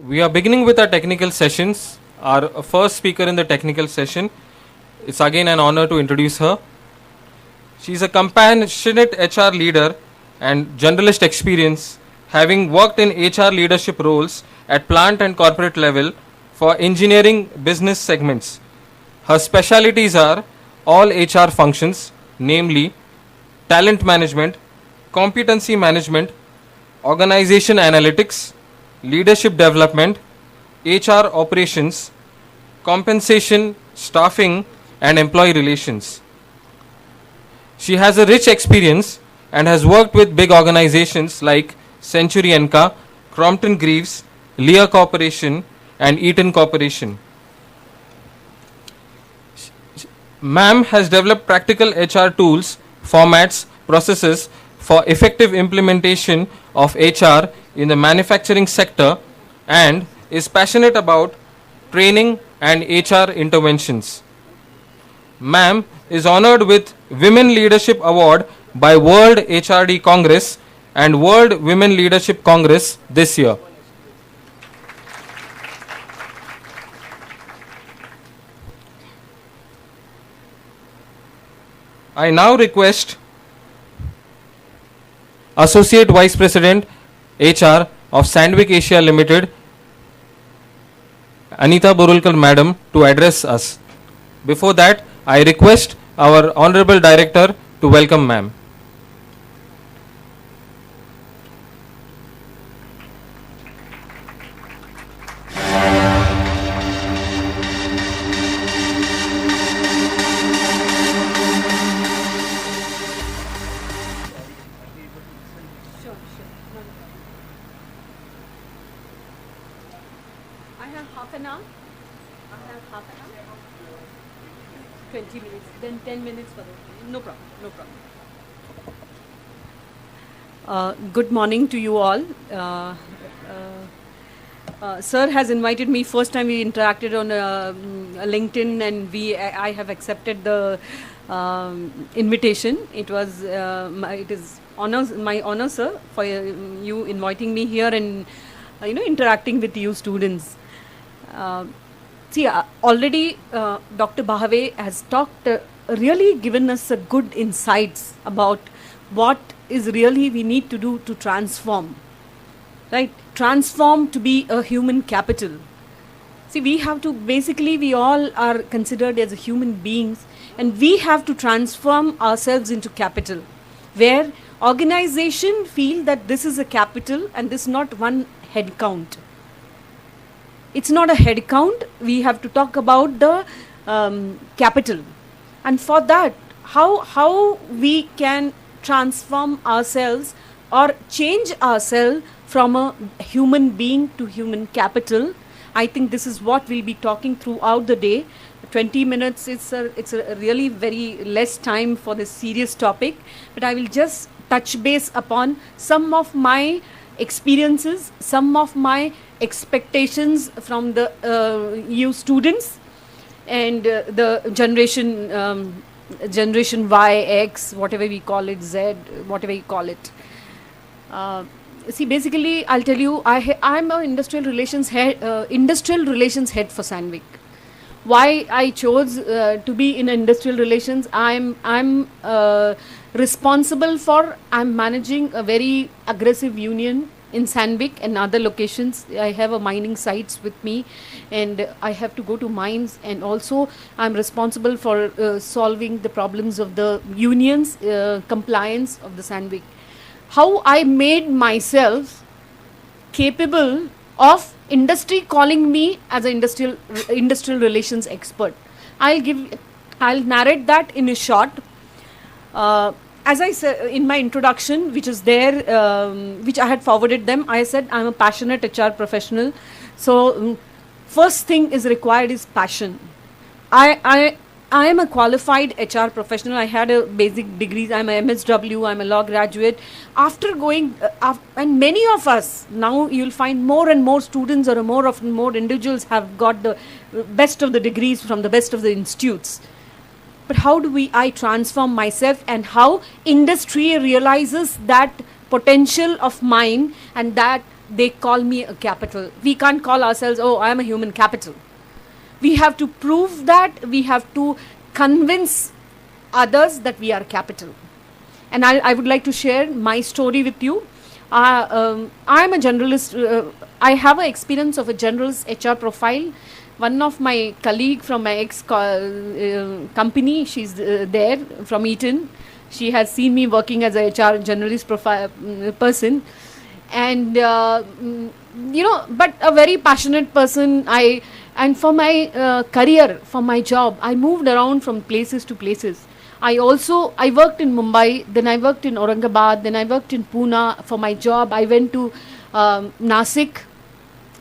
We are beginning with our technical sessions. Our first speaker in the technical session, it's again an honor to introduce her. She is a compassionate HR leader and generalist experience, having worked in HR leadership roles at plant and corporate level for engineering business segments. Her specialities are all HR functions, namely talent management, competency management, organization analytics, leadership development, HR operations, compensation, staffing, and employee relations. She has a rich experience and has worked with big organizations like Century Enka, Crompton Greaves, Lear Corporation, and Eaton Corporation. Ma'am has developed practical HR tools, formats, processes for effective implementation of HR in the manufacturing sector and is passionate about training and HR interventions. Ma'am is honored with Women Leadership Award by World HRD Congress and World Women Leadership Congress this year. I now request Associate Vice President HR of Sandvik Asia Limited, Anita Borulkar Madam, to address us. Before that, I request our Honorable Director to welcome Ma'am. I have half an hour. 20 minutes, then 10 minutes for that. No problem, no problem. Good morning to you all. Sir has invited me. First time we interacted on LinkedIn, and I have accepted the invitation. It is my honor, sir, for you inviting me here and interacting with you students. See, already Dr. Bahave has talked, really given us a good insights about what is really we need to do to transform, right? Transform to be a human capital. See, we have to, basically we all are considered as human beings, and we have to transform ourselves into capital, where organization feel that this is a capital and this is not one head count. It's not a head count. We have to talk about the capital, and for that, how we can transform ourselves or change ourselves from a human being to human capital. I think this is what we'll be talking throughout the day. 20 minutes. It's a really very less time for this serious topic, but I will just touch base upon some of my experiences, some of my expectations from the you students and the generation Y, X, whatever we call it, Z, whatever you call it. See, basically, I'll tell you, I'm an industrial relations head for Sandvik. Why I chose to be in industrial relations? I'm responsible for. I'm managing a very aggressive union in Sandvik and other locations. I have a mining sites with me, and I have to go to mines, and also I'm responsible for solving the problems of the unions, compliance of the Sandvik. How I made myself capable of industry calling me as an industrial relations expert. I'll narrate that in a short. As I said in my introduction, which is there, which I had forwarded them, I said I'm a passionate HR professional. So first thing is required is passion. I am a qualified HR professional. I had a basic degrees. I'm a MSW. I'm a law graduate. After going, and many of us now, you'll find more and more students or more individuals have got the best of the degrees from the best of the institutes. But how do I transform myself, and how industry realizes that potential of mine and that they call me a capital. We can't call ourselves, oh, I am a human capital. We have to prove that, we have to convince others that we are capital. And I would like to share my story with you. I'm a generalist. I have an experience of a generalist HR profile. One of my colleague from my ex company, she's there from Eton. She has seen me working as a HR generalist profile person, and but a very passionate person. And for my career, for my job, I moved around from places to places. I worked in Mumbai, then I worked in Aurangabad, then I worked in Pune for my job. I went to Nasik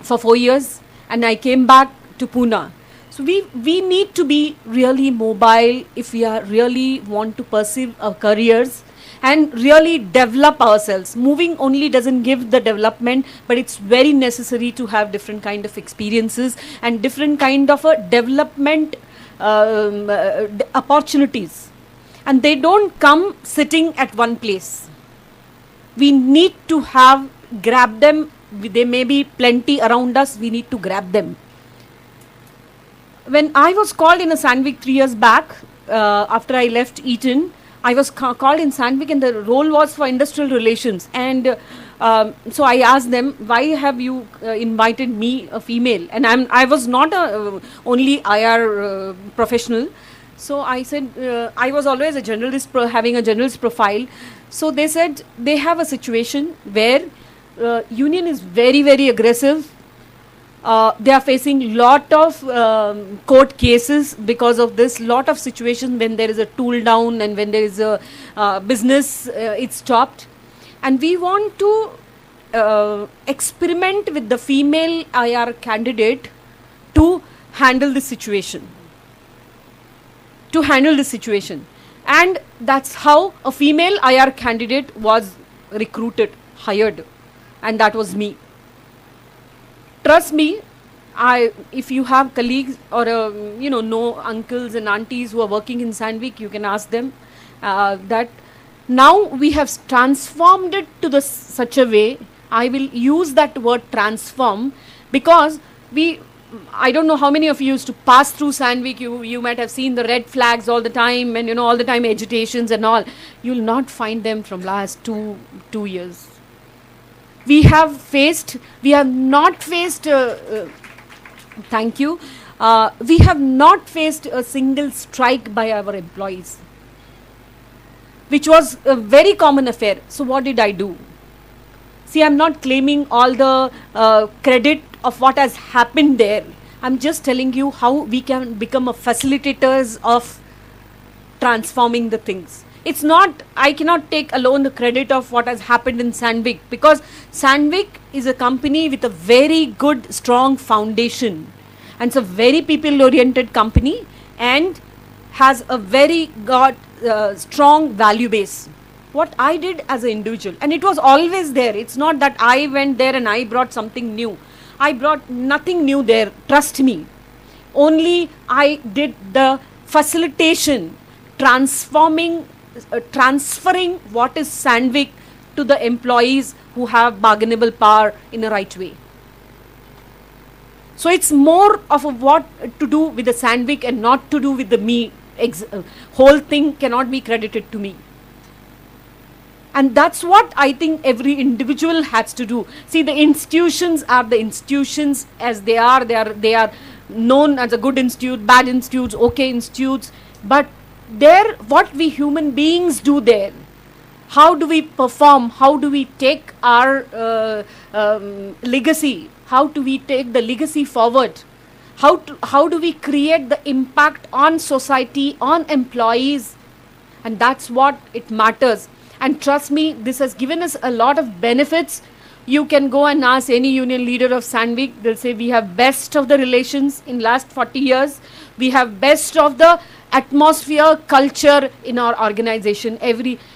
for 4 years, and I came back to Pune. So we need to be really mobile if we are really want to pursue our careers and really develop ourselves. Moving only doesn't give the development, but it's very necessary to have different kind of experiences and different kind of a development opportunities. And they don't come sitting at one place. We need to grab them. There may be plenty around us. We need to grab them. When I was called in a Sandvik 3 years back, after I left Eton, I was called in Sandvik, and the role was for industrial relations. And so I asked them, why have you invited me, a female? And I was not only IR professional. So I said, I was always a generalist, having a generalist profile. So they said they have a situation where union is very, very aggressive. They are facing lot of court cases because of this, lot of situations when there is a tool down and when there is a business, it's stopped. And we want to experiment with the female IR candidate to handle this situation. And that's how a female IR candidate was recruited, hired, and that was me. Trust me, if you have colleagues or know uncles and aunties who are working in Sandvik, you can ask them that now we have transformed it to such a way. I will use that word transform because I don't know how many of you used to pass through Sandvik. You might have seen the red flags all the time, and all the time agitations and all. You will not find them from last two years. We have not faced a single strike by our employees, which was a very common affair. So what did I do? See, I'm not claiming all the credit of what has happened there. I'm just telling you how we can become a facilitators of transforming the things. It's not, I cannot take alone the credit of what has happened in Sandvik, because Sandvik is a company with a very good, strong foundation. And it's a very people-oriented company and has a very strong value base. What I did as an individual, and it was always there. It's not that I went there and I brought something new. I brought nothing new there, trust me. Only I did the facilitation, transferring what is Sandvik to the employees who have bargainable power in a right way. So it's more of a what to do with the Sandvik and not to do with the me. Whole thing cannot be credited to me. And that's what I think every individual has to do. See, the institutions are the institutions as they are. They are known as a good institute, bad institutes, okay institutes. But there, what we human beings do there, how do we perform? How do we take our legacy? How do we take the legacy forward? How do we create the impact on society, on employees? And that's what it matters. And trust me, this has given us a lot of benefits. You can go and ask any union leader of Sandvik. They'll say we have best of the relations in last 40 years. We have best of the atmosphere, culture in our organization.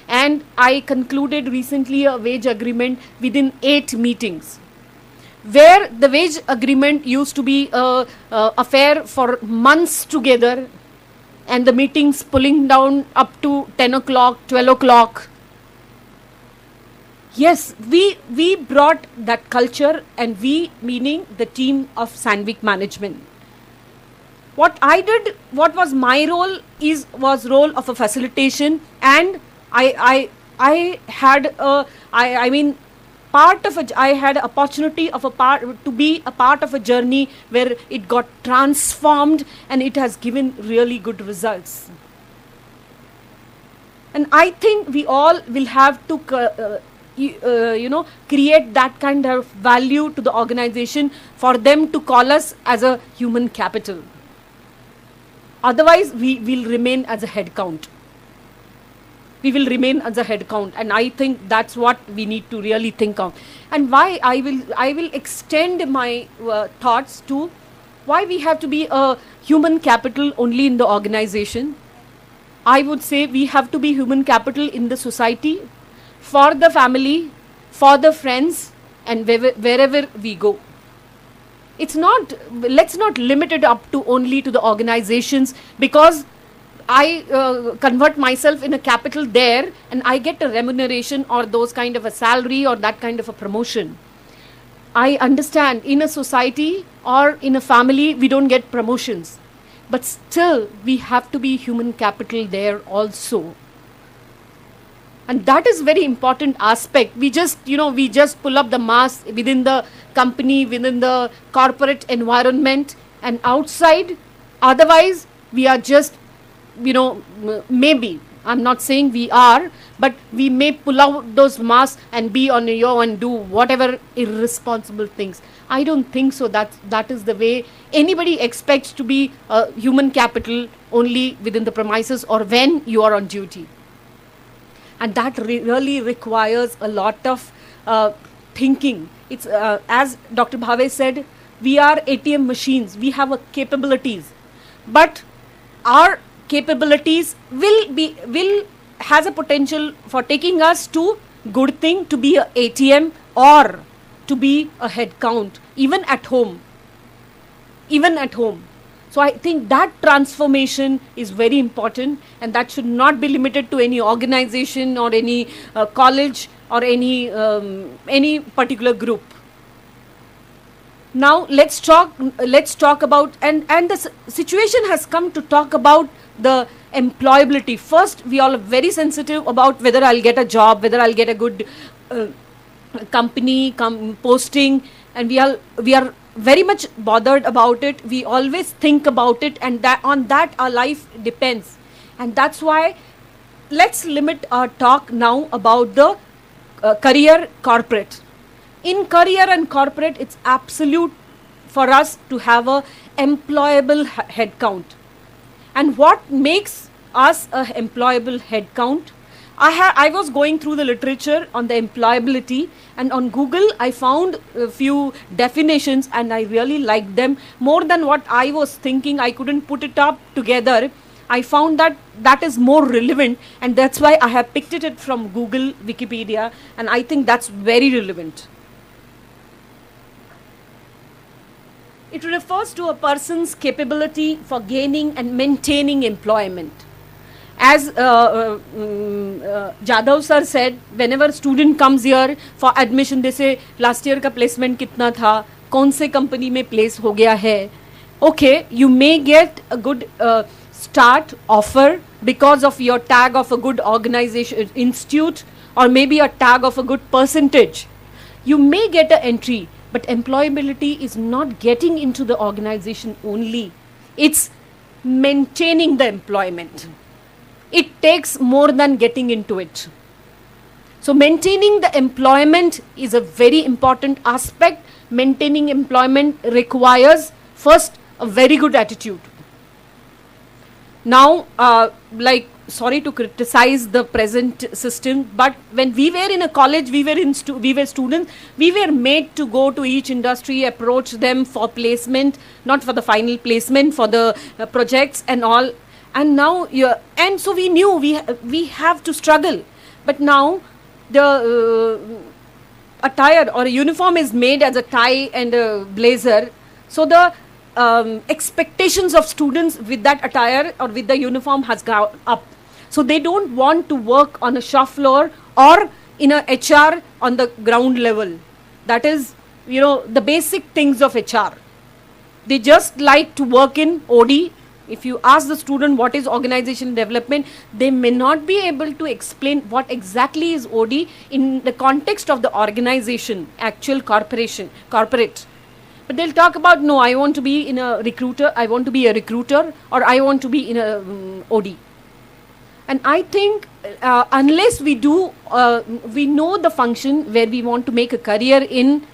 And I concluded recently a wage agreement within 8 meetings, where the wage agreement used to be a affair for months together, and the meetings pulling down up to 10 o'clock, 12 o'clock. Yes, we brought that culture, and we meaning the team of Sandvik management. What I did, what was my role was role of a facilitation, and I had a I mean part of I had opportunity of a part to be a part of a journey where it got transformed and it has given really good results. And I think we all will have to create that kind of value to the organization for them to call us as a human capital. Otherwise, we will remain as a head count. We will remain as a head count, and I think that's what we need to really think of. And why I will extend my thoughts to why we have to be a human capital only in the organization. I would say we have to be human capital in the society, for the family, for the friends, and wherever we go. It's not, let's not limit it up to only to the organizations, because I convert myself in a capital there and I get a remuneration or those kind of a salary or that kind of a promotion. I understand in a society or in a family we don't get promotions, but still we have to be human capital there also. And that is very important aspect. We just pull up the mask within the company, within the corporate environment, and outside. Otherwise, we are just, maybe, I'm not saying we are, but we may pull out those masks and be on your and do whatever irresponsible things. I don't think so. That is the way anybody expects to be a human capital only within the premises or when you are on duty. And that really requires a lot of thinking. It's as Dr. Bhave said, we are ATM machines. We have capabilities, but our capabilities has a potential for taking us to good thing, to be a ATM or to be a head count, even at home. So I think that transformation is very important, and that should not be limited to any organization or any college or any particular group. Now let's talk about, and the situation has come to talk about the employability. First, we all are very sensitive about whether I'll get a job, whether I'll get a good company posting, and we are very much bothered about it. We always think about it, and that on that our life depends. And that's why let's limit our talk now about the career corporate. In career and corporate, it's absolute for us to have a employable head count. And what makes us a employable head count? I was going through the literature on the employability, and on Google I found a few definitions, and I really liked them more than what I was thinking. I couldn't put it up together. I found that is more relevant, and that's why I have picked it from Google Wikipedia, and I think that's very relevant. It refers to a person's capability for gaining and maintaining employment. As Jadhav sir said, whenever student comes here for admission, they say last year ka placement kitna tha, kaun se company mein place ho gaya hai. Okay, you may get a good start offer because of your tag of a good organization, institute, or maybe a tag of a good percentage. You may get an entry, but employability is not getting into the organization only. It's maintaining the employment. It takes more than getting into it. So maintaining the employment is a very important aspect. Maintaining employment requires first a very good attitude. Now, sorry to criticize the present system, but when we were in a college, we were students, we were made to go to each industry, approach them for placement, not for the final placement, for the projects and all. And now, and so we knew we have to struggle. But now, the attire or a uniform is made as a tie and a blazer. So the expectations of students with that attire or with the uniform has gone up. So they don't want to work on a shop floor or in a HR on the ground level. That is, you know, the basic things of HR. They just like to work in OD. If you ask the student what is organization development, they may not be able to explain what exactly is OD in the context of the organization, actual corporate. But they'll talk about, no, I want to be a recruiter, or I want to be in a OD. And I think unless we do, we know the function where we want to make a career in,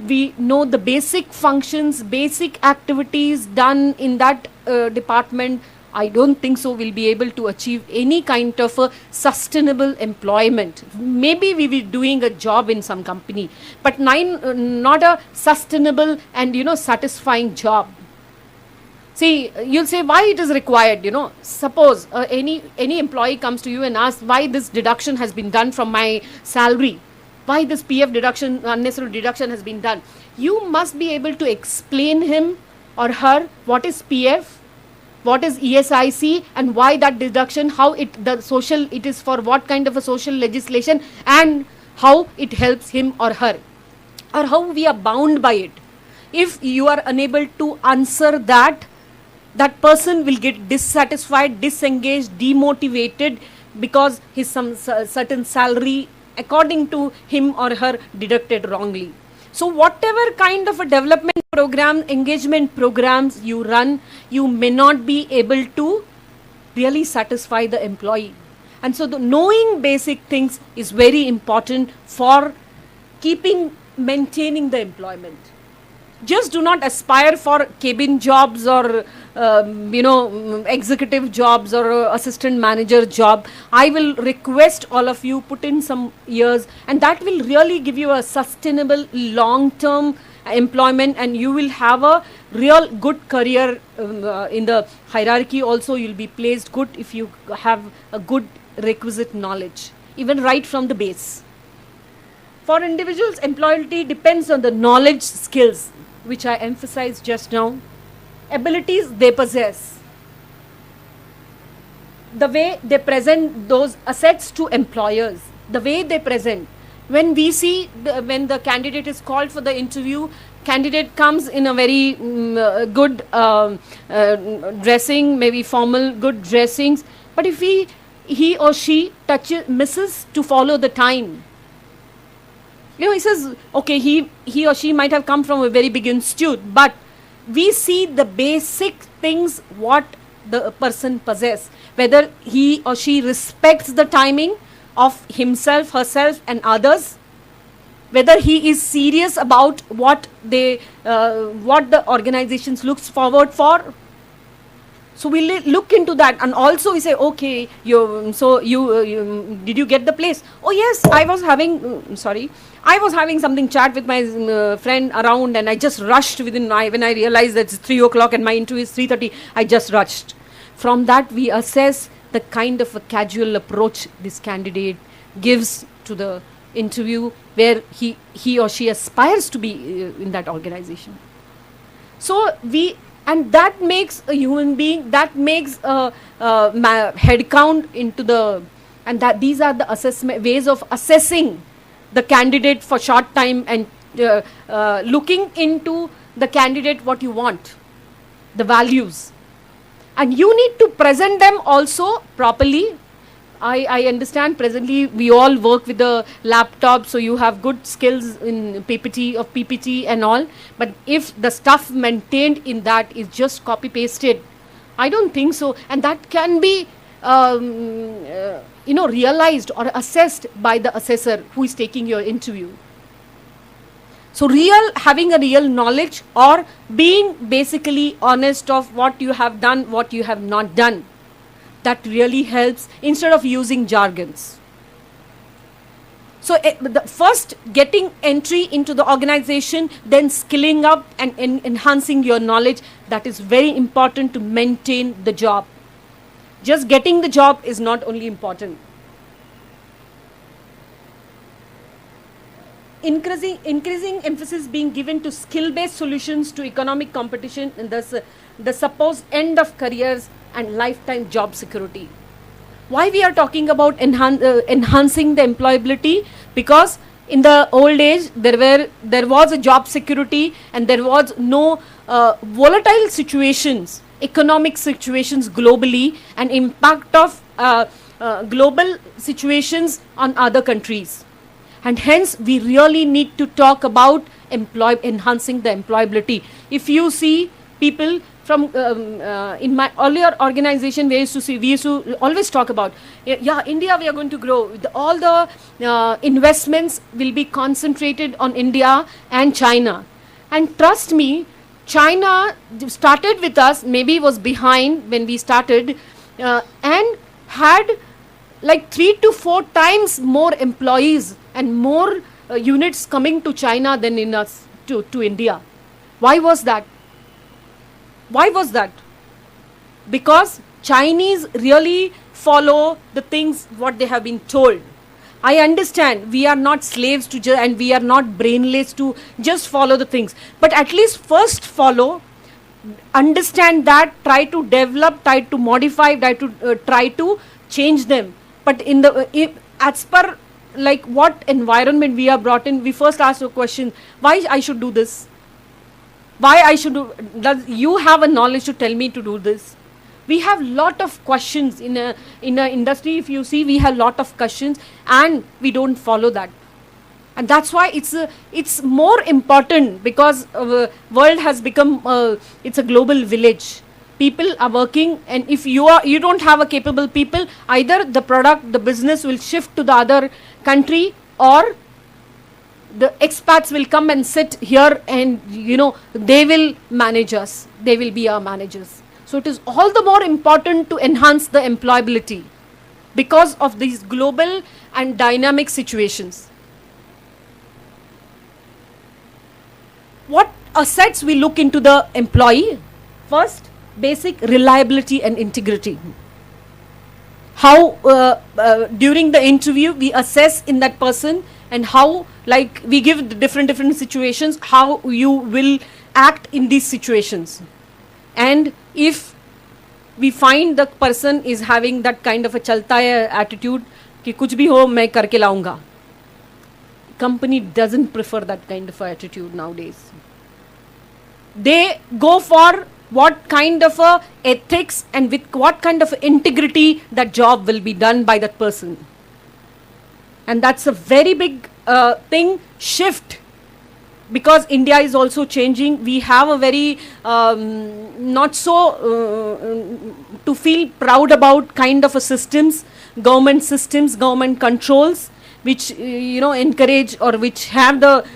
we know the basic functions, basic activities done in that department, I don't think so we'll be able to achieve any kind of a sustainable employment. Maybe we will be doing a job in some company, but not a sustainable and, you know, satisfying job. See, you'll say why it is required, you know. Suppose any employee comes to you and asks why this deduction has been done from my salary, why this PF deduction, unnecessary deduction has been done. You must be able to explain him or her what is PF, what is ESIC, and why that deduction, how it is for what kind of a social legislation, and how it helps him or her, or how we are bound by it. If you are unable to answer that, that person will get dissatisfied, disengaged, demotivated, because his some certain salary according to him or her deducted wrongly. So whatever kind of a development program, engagement programs you run, you may not be able to really satisfy the employee. And so the knowing basic things is very important for maintaining the employment. Just do not aspire for cabin jobs or executive jobs or assistant manager job. I will request all of you put in some years, and that will really give you a sustainable long-term employment, and you will have a real good career in the hierarchy. Also, you'll be placed good if you have a good requisite knowledge, even right from the base. For individuals, employability depends on the knowledge, skills, which I emphasized just now, abilities they possess, the way they present those assets to employers, the way they present. When we see, when the candidate is called for the interview, candidate comes in a very good dressing, maybe formal, good dressings, but if he or she misses to follow the time, you know, he says, okay, he or she might have come from a very big institute, but we see the basic things what the person possesses, whether he or she respects the timing of himself, herself and others, whether he is serious about what the organizations looks forward for. So we look into that, and also we say, okay, did you get the place? Oh yes, I was having something chat with my friend around, and I just rushed when I realized that it's 3 o'clock and my interview is 3:30, I just rushed. From that we assess the kind of a casual approach this candidate gives to the interview, where he or she aspires to be in that organization. So and that makes a human being, that makes a head count into the, and that these are the ways of assessing the candidate for short time, and looking into the candidate what you want, the values, and you need to present them also properly. I understand presently we all work with the laptop, so you have good skills in PPT and all, but if the stuff maintained in that is just copy pasted, I don't think so, and that can be realized or assessed by the assessor who is taking your interview. So having a real knowledge, or being basically honest of what you have done, what you have not done, that really helps, instead of using jargons. So the first, getting entry into the organization, then skilling up and enhancing your knowledge, that is very important to maintain the job. Just getting the job is not only important. Increasing emphasis being given to skill-based solutions to economic competition, and thus the supposed end of careers and lifetime job security. Why we are talking about enhancing the employability? Because in the old age, there was a job security and there was no volatile situations, economic situations globally, and impact of global situations on other countries. And hence, we really need to talk about enhancing the employability. If you see people from in my earlier organization, we used to always talk about, yeah, India, we are going to grow. All the investments will be concentrated on India and China. And trust me, China started with us, maybe was behind when we started, and had like 3 to 4 times more employees and more units coming to China than in us to India. Why was that? Why was that? Because Chinese really follow the things what they have been told. I understand we are not slaves to and we are not brainless to just follow the things. But at least first follow, understand that, try to develop, try to modify, try to change them. But as per like what environment we are brought in, we first ask a question, why I should do this? Why I should do, does you have a knowledge to tell me to do this? We have lot of questions in a industry. If you see, we have lot of questions and we don't follow that. And that's why it's more important, because world has become it's a global village. People are working, and if you don't have a capable people, either the product, the business will shift to the other country, or the expats will come and sit here and they will manage us. They will be our managers. So it is all the more important to enhance the employability because of these global and dynamic situations. What assets we look into the employee? First, basic reliability and integrity. How during the interview we assess in that person, and how, like, we give the different situations, how you will act in these situations. And if we find the person is having that kind of a chalta hai attitude ki kuch bhi ho main karke launga, company doesn't prefer that kind of attitude nowadays. They go for what kind of a ethics and with what kind of integrity that job will be done by that person. And that's a very big shift, because India is also changing. We have a very not so to feel proud about kind of a systems, government controls, which encourage or which have the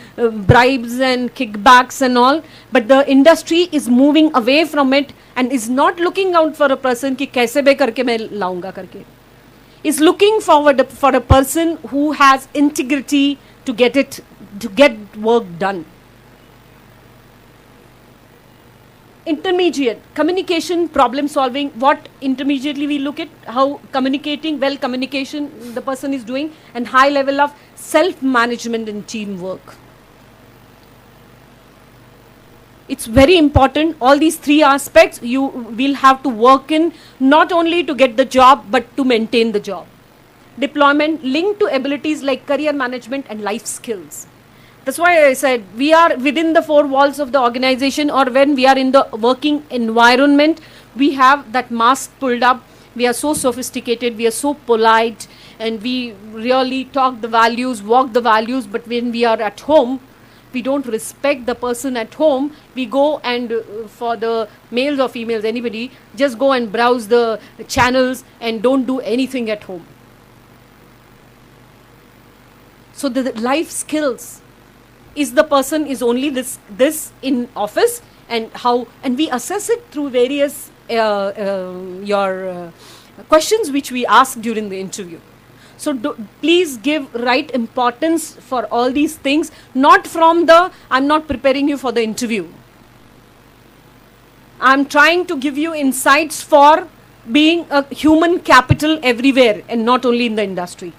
bribes and kickbacks and all. But the industry is moving away from it and is not looking out for a person ki kaise bhi karke main launga karke. Is looking forward for a person who has integrity to get work done. Intermediate communication, problem solving. What intermediately we look at, how communicating, well communication the person is doing, and high level of self management and teamwork. It's very important. All these 3 aspects you will have to work in, not only to get the job but to maintain the job. Deployment linked to abilities like career management and life skills. That's why I said we are within the 4 walls of the organization, or when we are in the working environment, we have that mask pulled up. We are so sophisticated, we are so polite, and we really talk the values, walk the values. But when we are at home, we don't respect the person at home. We go and for the males or females, anybody, just go and browse the channels and don't do anything at home. So the life skills is the person is only this in office, and how, and we assess it through various questions which we ask during the interview. So please give right importance for all these things, not from I'm not preparing you for the interview. I'm trying to give you insights for being a human capital everywhere and not only in the industry.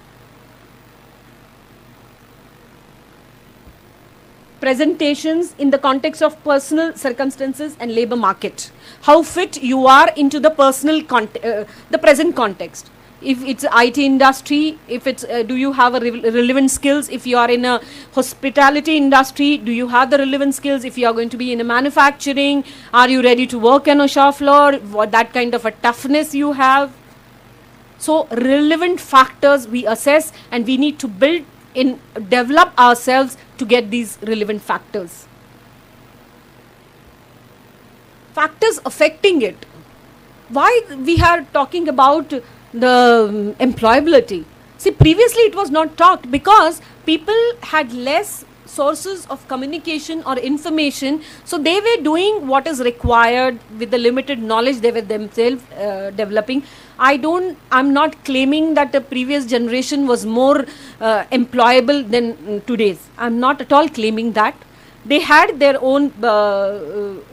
Presentations in the context of personal circumstances and labor market. How fit you are into the personal the present context. if it's IT industry, if it's do you have a relevant skills? If you are in a hospitality industry, do you have the relevant skills? If you are going to be in a manufacturing, are you ready to work on a shop floor? What that kind of a toughness you have? So relevant factors we assess, and we need to develop ourselves to get these relevant factors. Factors affecting it. Why we are talking about the employability? See, previously it was not talked because people had less sources of communication or information, so they were doing what is required with the limited knowledge they were themselves developing. I'm not claiming that the previous generation was more employable than today's. I'm not at all claiming that. They had their own,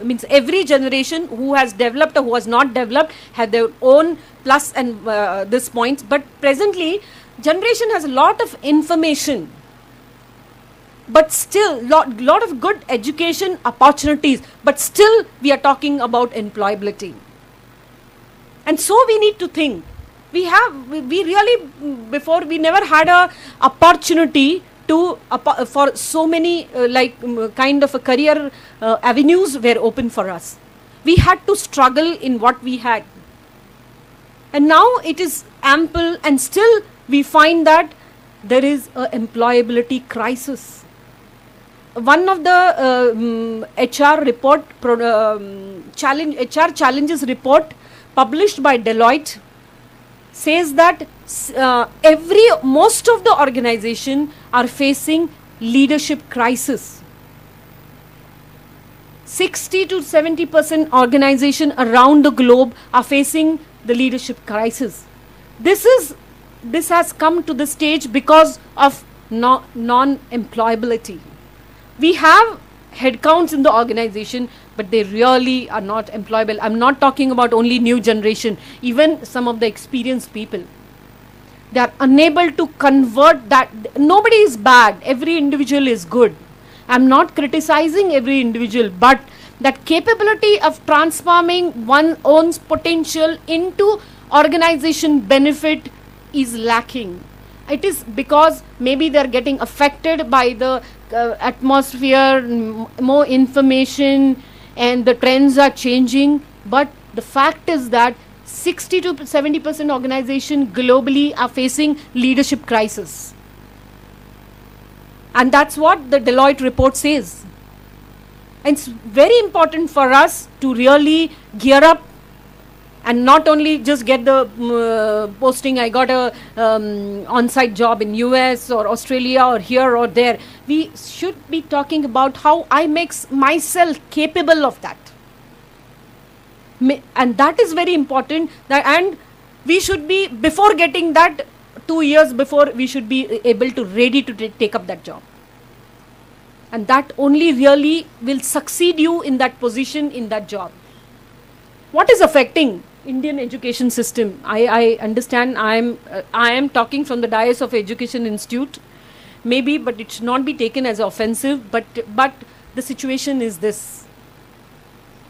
means every generation who has developed or who has not developed had their own plus and this points. But presently, generation has a lot of information, but still lot of good education opportunities, but still we are talking about employability. And so we need to think. We really, before we never had a opportunity to for so many kind of a career avenues were open for us. We had to struggle in what we had, and now it is ample, and still we find that there is a employability crisis. One of the HR report HR challenges report published by Deloitte says that most of the organization are facing leadership crisis. 60 to 70% organization around the globe are facing the leadership crisis. This has come to the stage because of non-employability. We have headcounts in the organization, but they really are not employable. I'm not talking about only new generation, even some of the experienced people. They are unable to convert that. Nobody is bad. Every individual is good. I'm not criticizing every individual, but that capability of transforming one's own potential into organization benefit is lacking. It is because maybe they're getting affected by the atmosphere, more information, and the trends are changing. But the fact is that 60 to 70% organization globally are facing leadership crisis. And that's what the Deloitte report says. And it's very important for us to really gear up and not only just get the posting, I got a on-site job in US or Australia or here or there. We should be talking about how I make myself capable of that. And that is very important. And we should be, before getting that, 2 years before, we should be able to ready to take up that job. And that only really will succeed you in that position, in that job. What is affecting Indian education system? I understand I am talking from the dais of Education Institute, maybe, but it should not be taken as offensive. But the situation is this: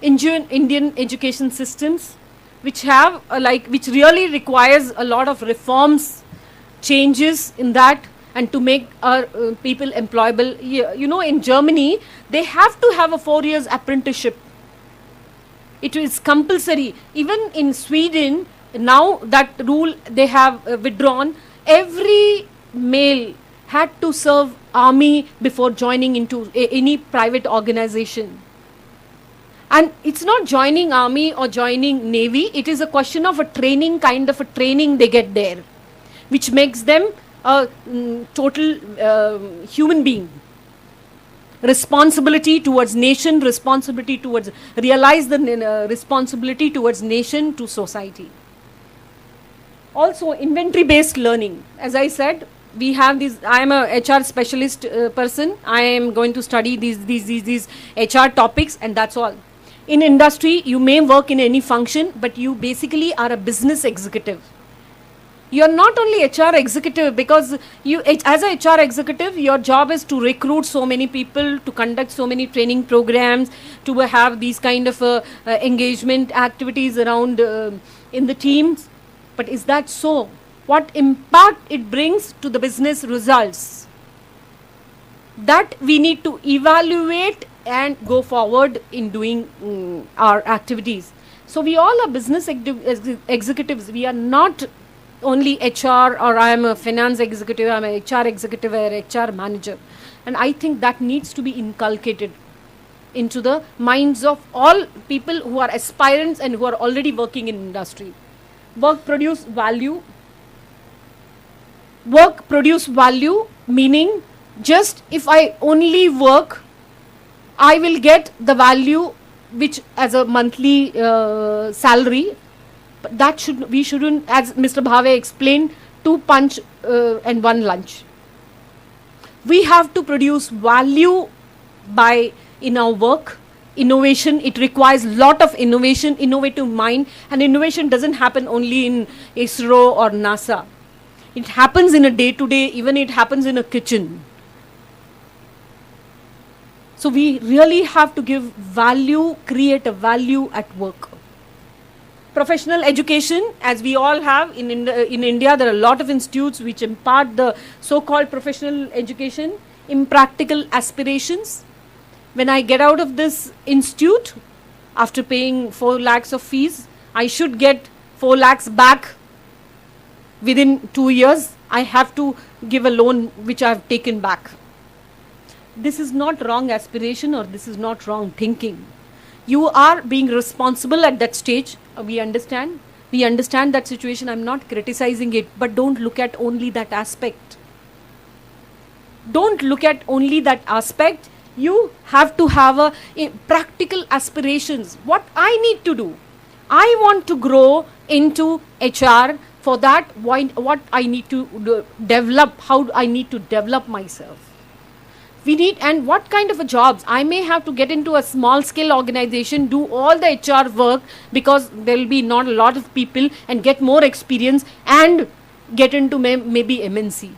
Indian education systems, which have which really requires a lot of reforms, changes in that, and to make our people employable. You know, in Germany, they have to have a 4 years apprenticeship. It is compulsory. Even in Sweden, now that rule they have withdrawn. Every male had to serve army before joining into any private organization. And it's not joining army or joining navy. It is a question of a training, kind of a training they get there, which makes them a total human being. Responsibility towards nation, responsibility towards, realize the responsibility towards nation, to society. Also, inventory based learning. As I said, we have these, I am a HR specialist person. I am going to study these HR topics, and that's all. In industry, you may work in any function, but you basically are a business executive. You are not only HR executive, because you, as a HR executive, your job is to recruit so many people, to conduct so many training programs, to have these kind of engagement activities around in the teams. But is that so? what impact it brings to the business results. That we need to evaluate and go forward in doing our activities. So we all are business executives. We are not only HR, or I am a finance executive, I am a HR executive or HR manager. And I think that needs to be inculcated into the minds of all people who are aspirants and who are already working in industry. Work produce value. Work produce value, meaning just if I only work, I will get the value which as a monthly salary. But that we shouldn't, as Mr. Bhave explained, 2 punch and 1 lunch. We have to produce value in our work. Innovation, it requires lot of innovation, innovative mind, and innovation doesn't happen only in ISRO or NASA. It happens in a day-to-day, even it happens in a kitchen. So we really have to give value, create a value at work. Professional education, as we all have in India, there are a lot of institutes which impart the so-called professional education, impractical aspirations. When I get out of this institute, after paying 4 lakhs of fees, I should get 4 lakhs back within 2 years. I have to give a loan which I have taken back. This is not wrong aspiration, or this is not wrong thinking. You are being responsible at that stage. We understand that situation. I'm not criticizing it, but don't look at only that aspect. Don't look at only that aspect. You have to have a practical aspirations. What I need to do, I want to grow into HR. For that, what I need to develop, how I need to develop myself. We need, and what kind of a jobs. I may have to get into a small scale organization, do all the HR work, because there will be not a lot of people, and get more experience and get into maybe MNC.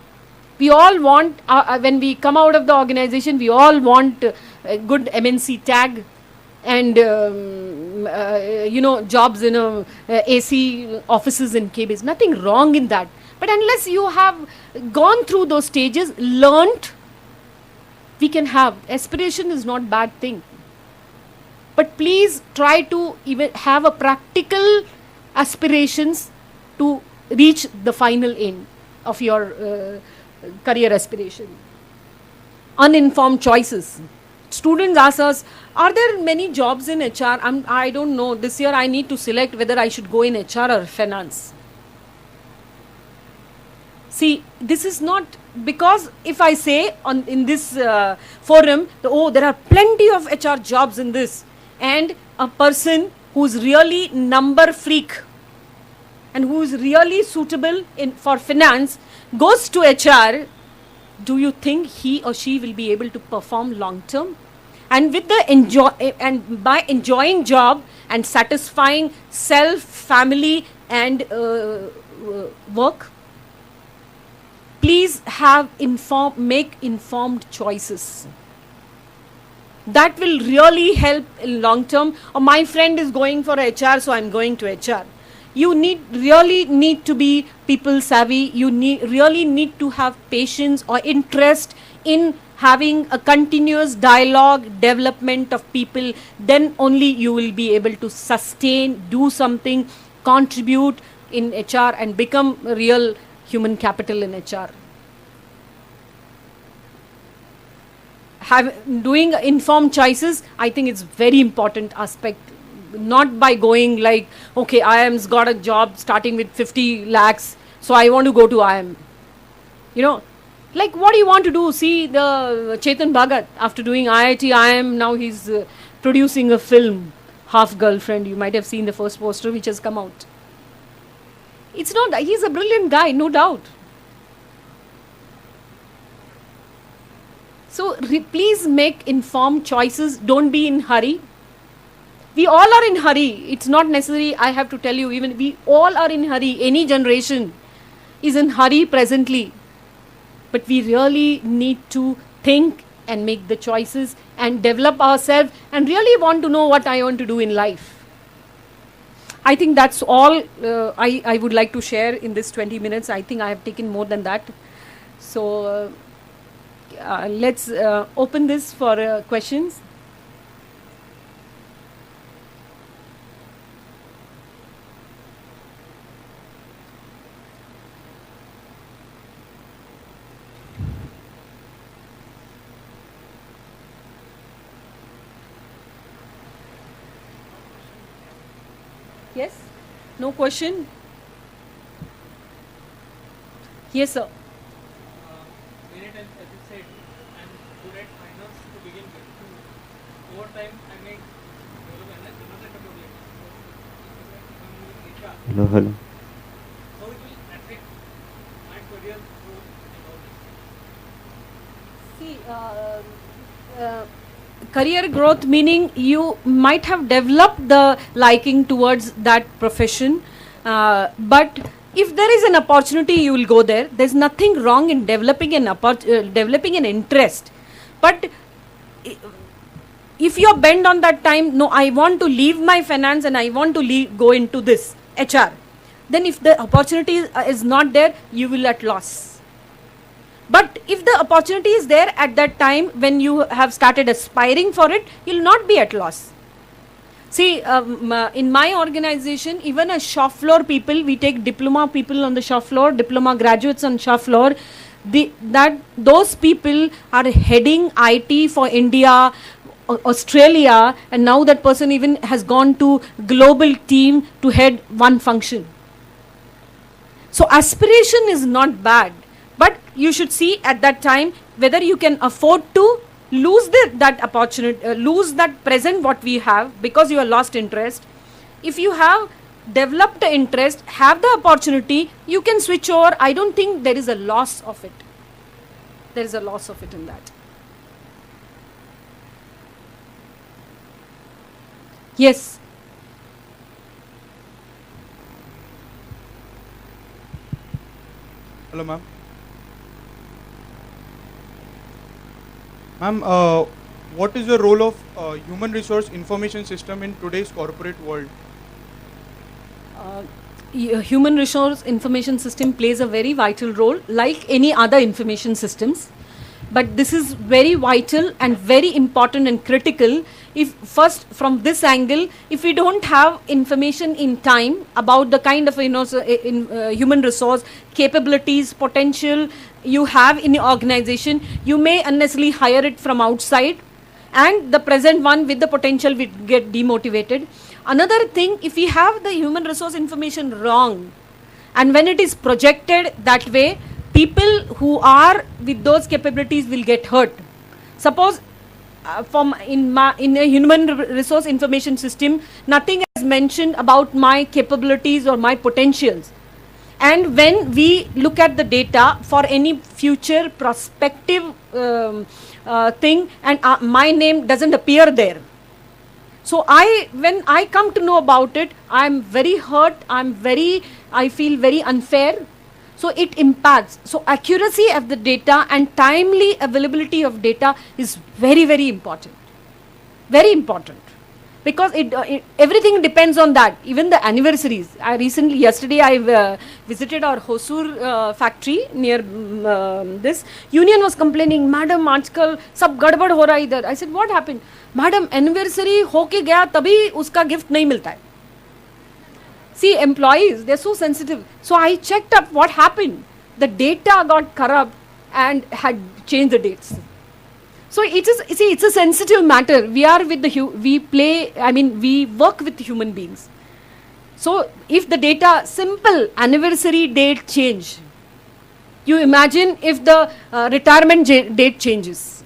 We all want, when we come out of the organization, we all want a good MNC tag and jobs in AC offices in KBs. Nothing wrong in that. But unless you have gone through those stages, learnt, we can have. Aspiration is not bad thing. But please try to even have a practical aspirations to reach the final aim of your career aspiration. Uninformed choices. Students ask us, are there many jobs in HR? I don't know. This year I need to select whether I should go in HR or finance. See, this is not, because if I say in this forum, there are plenty of HR jobs in this, and a person who's really number freak and who's really suitable for finance goes to HR, do you think he or she will be able to perform long term? And with the by enjoying job and satisfying self, family and work, please make informed choices. That will really help in long term. Or my friend is going for HR, so I'm going to HR. You really need to be people savvy. You really need to have patience or interest in having a continuous dialogue, development of people. Then only you will be able to sustain, do something, contribute in HR and become a real human capital in HR. Doing informed choices, I think it's very important aspect. Not by going like, okay, IIM's got a job starting with 50 lakhs, so I want to go to IIM. Like what do you want to do? See the Chetan Bhagat, after doing IIT, IIM, now he's producing a film, Half Girlfriend. You might have seen the first poster which has come out. He's a brilliant guy, no doubt. So please make informed choices. Don't be in hurry. We all are in hurry. It's not necessary, I have to tell you, even we all are in hurry. Any generation is in hurry presently. But we really need to think and make the choices and develop ourselves and really want to know what I want to do in life. I think that's all I would like to share in this 20 minutes. I think I have taken more than that. So let's open this for questions. Yes? No question? Yes, sir. Many times, as you said, I'm good at finance to begin with. Over time, I may develop another capability. Hello, hello. How it will affect my career growth and all this? See, career growth meaning you might have developed the liking towards that profession, but if there is an opportunity, you will go there. There's nothing wrong in developing an interest, but if you're bent on that time, no, I want to leave my finance and I want to go into this HR, then if the opportunity is not there, you will at loss. But if the opportunity is there at that time when you have started aspiring for it, you'll not be at loss. See, in my organization, even as shop floor people, we take diploma people on the shop floor, diploma graduates on shop floor. Those people are heading IT for India, Australia, and now that person even has gone to global team to head one function. So aspiration is not bad. But you should see at that time whether you can afford to lose that opportunity, lose that present what we have because you have lost interest. If you have developed the interest, have the opportunity, you can switch over. I don't think there is a loss of it. There is a loss of it in that. Yes. Hello, ma'am. Ma'am, what is the role of human resource information system in today's corporate world? Human resource information system plays a very vital role like any other information systems. But this is very vital and very important and critical. If first from this angle, if we don't have information in time about the kind of human resource capabilities, potential you have in your organization, you may unnecessarily hire it from outside, and the present one with the potential will get demotivated. Another thing, if we have the human resource information wrong, and when it is projected that way, people who are with those capabilities will get hurt. Suppose in a human resource information system, nothing is mentioned about my capabilities or my potentials. And when we look at the data for any future prospective thing, and my name doesn't appear there. So when I come to know about it, I'm very hurt, I feel very unfair. So it impacts. So accuracy of the data and timely availability of data is very, very important. Very important. Because everything depends on that. Even the anniversaries. Yesterday I visited our Hosur factory near this. Union was complaining, Madam, आजकल सब गड़बड़ हो रहा है इधर. I said, what happened? Madam, anniversary होके गया तभी उसका gift नहीं मिलता है. See, employees, they're so sensitive. So I checked up what happened. The data got corrupt and had changed the dates. So it's a sensitive matter. We work with human beings. So if the data, simple anniversary date change, you imagine if the retirement date changes.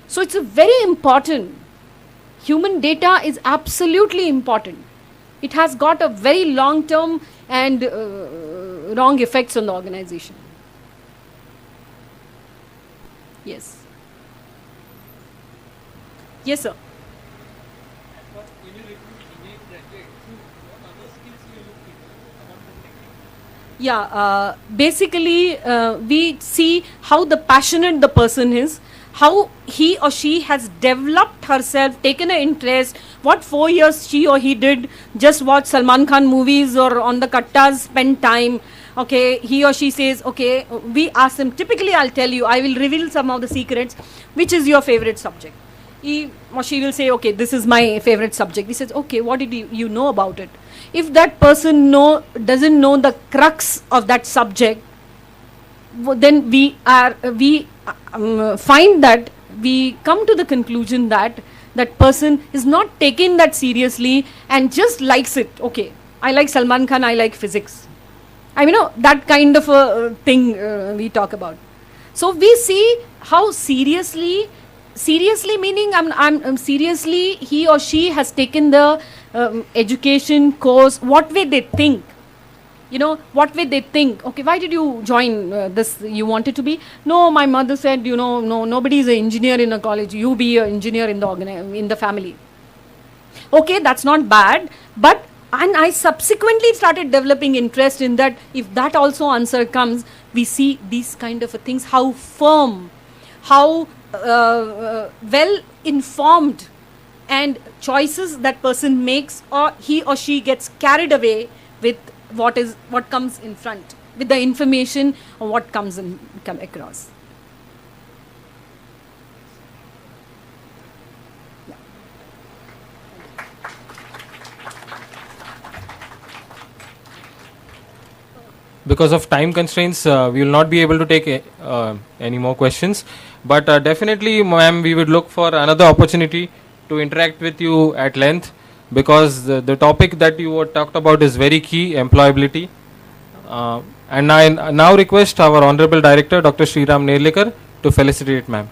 So it's a very important. Human data is absolutely important. It has got a very long-term and wrong effects on the organization. Yes. Yes, sir. Yeah, basically we see how the passionate the person is, how he or she has developed herself, taken an interest, what 4 years she or he did, just watch Salman Khan movies or on the kattas, spend time. Okay, he or she says, okay, we ask them, typically I'll tell you, I will reveal some of the secrets, which is your favorite subject? He or she will say, okay, this is my favorite subject. He says, okay, what did you know about it? If that person doesn't know the crux of that subject, then we find that we come to the conclusion that that person is not taking that seriously and just likes it. Okay, I like Salman Khan, I like physics. I mean, that kind of a thing we talk about. So we see how seriously meaning I'm seriously he or she has taken the education course, what way they think. What way they think. Okay, why did you join this? You wanted to be? No, my mother said, no, nobody is an engineer in a college. You be an engineer in the family. Okay, that's not bad. And I subsequently started developing interest in that. If that also answer comes, we see these kind of things, how firm, how well informed and choices that person makes, or he or she gets carried away with what comes in front, with the information or what come across. Yeah. Because of time constraints, we will not be able to take any more questions. But definitely, ma'am, we would look for another opportunity to interact with you at length, because the topic that you talked about is very key, employability. And I now request our Honorable Director, Dr. Sriram Nerlikar, to felicitate ma'am.